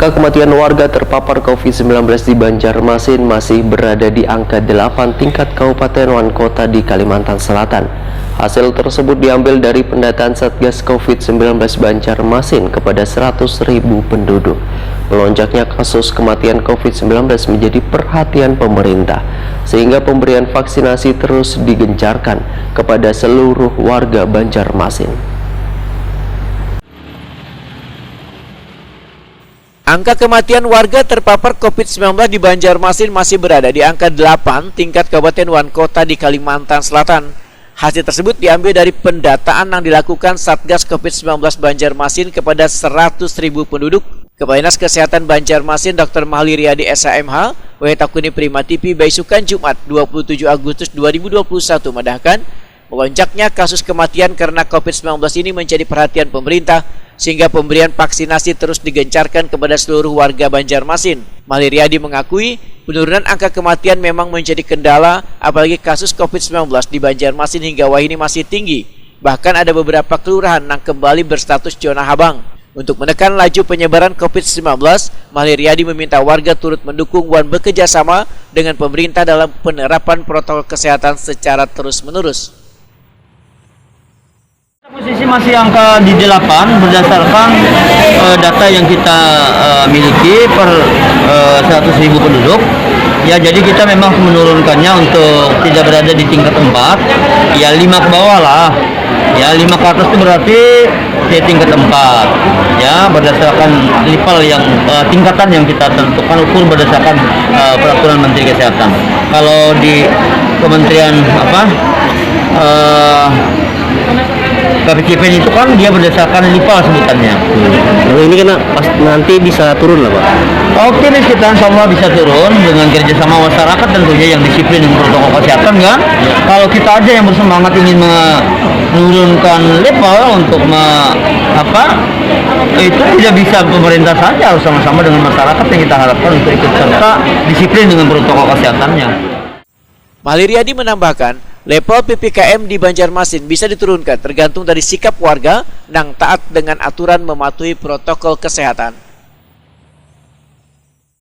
Angka kematian warga terpapar COVID-19 di Banjarmasin masih berada di angka 8 tingkat kabupaten dan kota di Kalimantan Selatan. Hasil tersebut diambil dari pendataan Satgas COVID-19 Banjarmasin kepada 100.000 penduduk. Melonjaknya kasus kematian COVID-19 menjadi perhatian pemerintah, sehingga pemberian vaksinasi terus digencarkan kepada seluruh warga Banjarmasin. Angka kematian warga terpapar COVID-19 di Banjarmasin masih berada di angka 8 tingkat kabupaten dan kota di Kalimantan Selatan. Hasil tersebut diambil dari pendataan yang dilakukan Satgas COVID-19 Banjarmasin kepada 100.000 penduduk. Kepala Dinas Kesehatan Banjarmasin Dr. Mahli Riyadi SHMH, Wetakuni Prima TV Baisukan Jumat 27 Agustus 2021 mendahkan melonjaknya kasus kematian karena COVID-19 ini menjadi perhatian pemerintah, sehingga pemberian vaksinasi terus digencarkan kepada seluruh warga Banjarmasin. Mahli Riyadi mengakui penurunan angka kematian memang menjadi kendala, apalagi kasus COVID-19 di Banjarmasin hingga wahini masih tinggi. Bahkan ada beberapa kelurahan yang kembali berstatus zona habang. Untuk menekan laju penyebaran COVID-19, Mahli Riyadi meminta warga turut mendukung dan bekerja sama dengan pemerintah dalam penerapan protokol kesehatan secara terus-menerus. Posisi masih angka di 8 berdasarkan data yang kita miliki per 100.000 penduduk. Ya, jadi kita memang menurunkannya untuk tidak berada di tingkat 4, ya 5 ke bawah lah. Ya, 5 ke atas itu berarti di tingkat 4. Ya, berdasarkan level yang tingkatan yang kita tentukan, ukur berdasarkan peraturan Menteri Kesehatan. Kalau di Kementerian KPCPN itu kan dia berdasarkan level sebutannya. Ini kan nanti bisa turun lah Pak? Optimis kita insya Allah bisa turun dengan kerjasama masyarakat tentunya yang disiplin dengan protokol kesehatan kan. Ya. Kalau kita aja yang bersemangat ingin menurunkan level untuk itu tidak bisa pemerintah saja, harus sama-sama dengan masyarakat yang kita harapkan untuk ikut serta disiplin dengan protokol kesehatannya. Mahli Riyadi menambahkan, level PPKM di Banjarmasin bisa diturunkan tergantung dari sikap warga yang taat dengan aturan mematuhi protokol kesehatan.